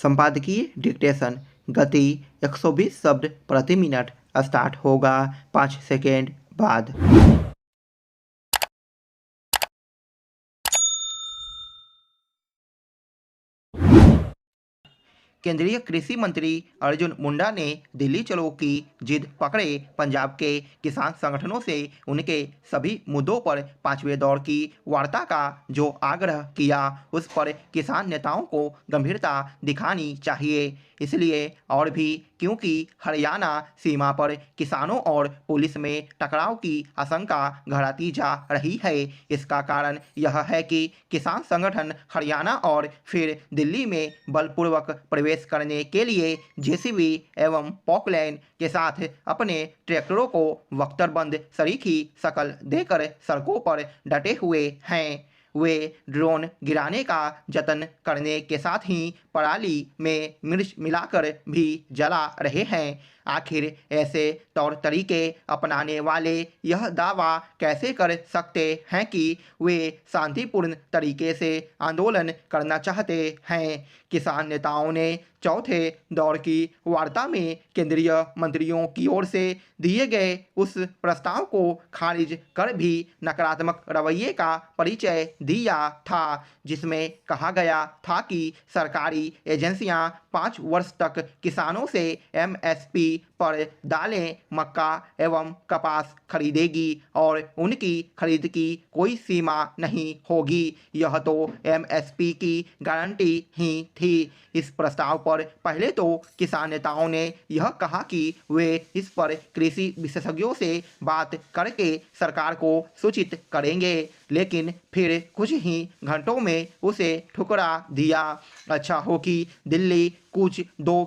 संपादकीय डिक्टेशन गति 120 शब्द प्रति मिनट। स्टार्ट होगा 5 सेकेंड बाद। केंद्रीय कृषि मंत्री अर्जुन मुंडा ने दिल्ली चलो की जिद पकड़े पंजाब के किसान संगठनों से उनके सभी मुद्दों पर पांचवें दौर की वार्ता का जो आग्रह किया, उस पर किसान नेताओं को गंभीरता दिखानी चाहिए। इसलिए और भी क्योंकि हरियाणा सीमा पर किसानों और पुलिस में टकराव की आशंका घटाती जा रही है। इसका कारण यह है कि किसान संगठन हरियाणा और फिर दिल्ली में बलपूर्वक प्रवेश करने के लिए जेसीबी एवं पॉकलैंड के साथ अपने ट्रैक्टरों को बख्तरबंद सरीखी शक्ल देकर सड़कों पर डटे हुए हैं। वे ड्रोन गिराने का जतन करने के साथ ही पराली में मिर्च मिलाकर भी जला रहे हैं। आखिर ऐसे तौर तरीके अपनाने वाले यह दावा कैसे कर सकते हैं कि वे शांतिपूर्ण तरीके से आंदोलन करना चाहते हैं? किसान नेताओं ने चौथे दौर की वार्ता में केंद्रीय मंत्रियों की ओर से दिए गए उस प्रस्ताव को खारिज कर भी नकारात्मक रवैये का परिचय दिया था, जिसमें कहा गया था कि सरकारी एजेंसियां 5 वर्ष तक किसानों से एमएसपी पर दालें, मक्का एवं कपास खरीदेगी और उनकी खरीद की कोई सीमा नहीं होगी। यह तो एमएसपी की गारंटी ही थी। इस प्रस्ताव पर पहले तो किसान नेताओं ने यह कहा कि वे इस पर कृषि विशेषज्ञों से बात करके सरकार को सूचित करेंगे, लेकिन फिर कुछ ही घंटों में उसे ठुकरा दिया। अच्छा हो कि दिल्ली कुछ 2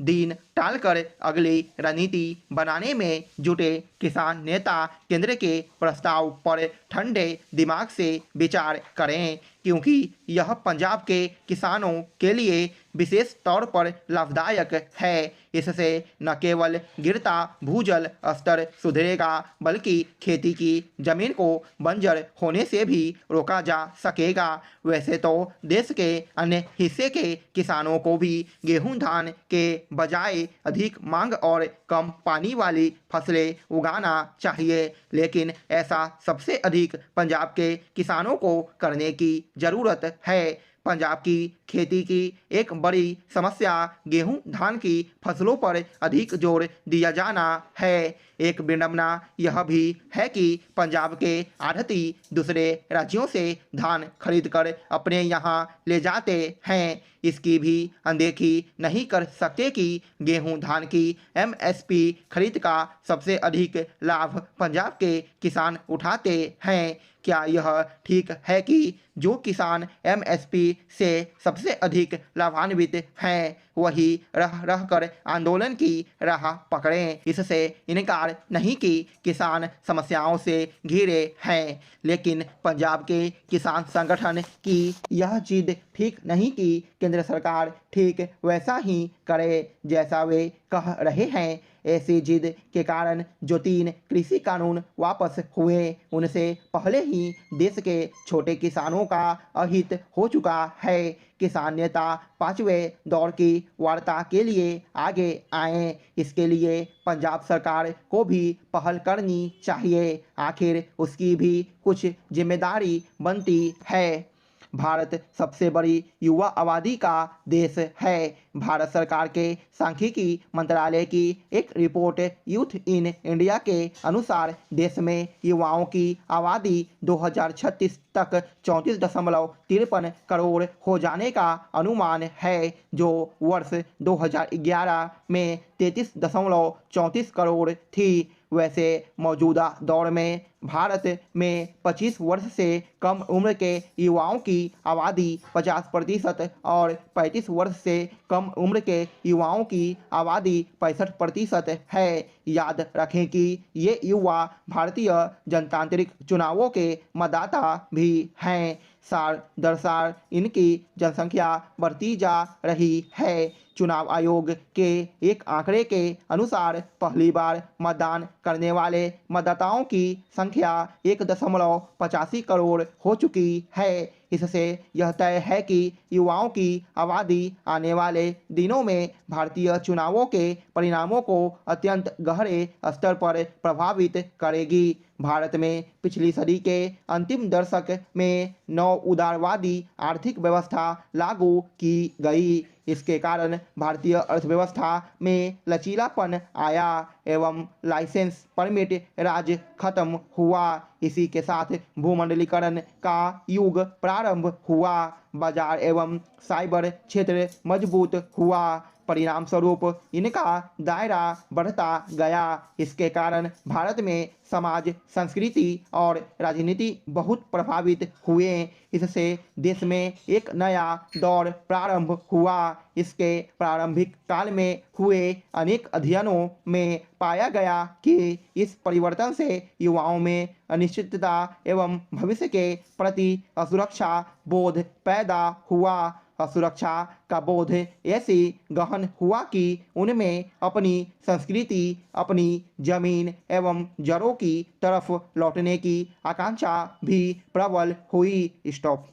दिन टालकर अगली रणनीति बनाने में जुटे किसान नेता केंद्र के प्रस्ताव पर ठंडे दिमाग से विचार करें, क्योंकि यह पंजाब के किसानों के लिए विशेष तौर पर लाभदायक है। इससे न केवल गिरता भूजल स्तर सुधरेगा, बल्कि खेती की जमीन को बंजर होने से भी रोका जा सकेगा। वैसे तो देश के अन्य हिस्से के किसानों को भी गेहूं धान के बजाय अधिक मांग और कम पानी वाली फसलें उगाना चाहिए, लेकिन ऐसा सबसे अधिक पंजाब के किसानों को करने की ज़रूरत है। पंजाब की खेती की एक बड़ी समस्या गेहूं धान की फसलों पर अधिक जोर दिया जाना है। एक विडंबना यह भी है कि पंजाब के आढ़ती दूसरे राज्यों से धान खरीदकर अपने यहाँ ले जाते हैं। इसकी भी अनदेखी नहीं कर सकते कि गेहूं धान की एमएसपी खरीद का सबसे अधिक लाभ पंजाब के किसान उठाते हैं। क्या यह ठीक है कि जो किसान एमएसपी से सबसे अधिक लाभान्वित हैं, वही रह रह कर आंदोलन की राह पकड़ें? इससे इनकार नहीं कि किसान समस्याओं से घिरे हैं, लेकिन पंजाब के किसान संगठन की यह जिद ठीक नहीं कि केंद्र सरकार ठीक वैसा ही करे जैसा वे कह रहे हैं। ऐसी जिद के कारण जो 3 कृषि कानून वापस हुए, उनसे पहले ही देश के छोटे किसानों का अहित हो चुका है। किसान नेता 5वें दौर की वार्ता के लिए आगे आए। इसके लिए पंजाब सरकार को भी पहल करनी चाहिए। आखिर उसकी भी कुछ जिम्मेदारी बनती है। भारत सबसे बड़ी युवा आबादी का देश है। भारत सरकार के सांख्यिकी मंत्रालय की एक रिपोर्ट यूथ इन इंडिया के अनुसार देश में युवाओं की आबादी 2036 तक 34.53 करोड़ हो जाने का अनुमान है, जो वर्ष 2011 में 33.34 करोड़ थी। वैसे मौजूदा दौर में भारत में 25 वर्ष से कम उम्र के युवाओं की आबादी 50% और 35 वर्ष से कम उम्र के युवाओं की आबादी 65% है। याद रखें कि ये युवा भारतीय जनतांत्रिक चुनावों के मतदाता भी हैं। साल दर साल इनकी जनसंख्या बढ़ती जा रही है। चुनाव आयोग के एक आंकड़े के अनुसार पहली बार मतदान करने वाले मतदाताओं की संख्या 1.85 करोड़ हो चुकी है। इससे यह तय है कि युवाओं की आबादी आने वाले दिनों में भारतीय चुनावों के परिणामों को अत्यंत गहरे स्तर पर प्रभावित करेगी। भारत में पिछली सदी के अंतिम दशक में नव उदारवादी आर्थिक व्यवस्था लागू की गई। इसके कारण भारतीय अर्थव्यवस्था में लचीलापन आया एवं लाइसेंस परमिट राज खत्म हुआ। इसी के साथ भूमंडलीकरण का युग प्रारंभ हुआ। बाजार एवं साइबर क्षेत्र मजबूत हुआ। परिणाम स्वरूप इनका दायरा बढ़ता गया। इसके कारण भारत में समाज, संस्कृति और राजनीति बहुत प्रभावित हुए। इससे देश में एक नया दौर प्रारंभ हुआ। इसके प्रारंभिक काल में हुए अनेक अध्ययनों में पाया गया कि इस परिवर्तन से युवाओं में अनिश्चितता एवं भविष्य के प्रति असुरक्षा बोध पैदा हुआ। असुरक्षा का बोध ऐसी गहन हुआ कि उनमें अपनी संस्कृति, अपनी जमीन एवं जड़ों की तरफ लौटने की आकांक्षा भी प्रबल हुई। स्टॉप।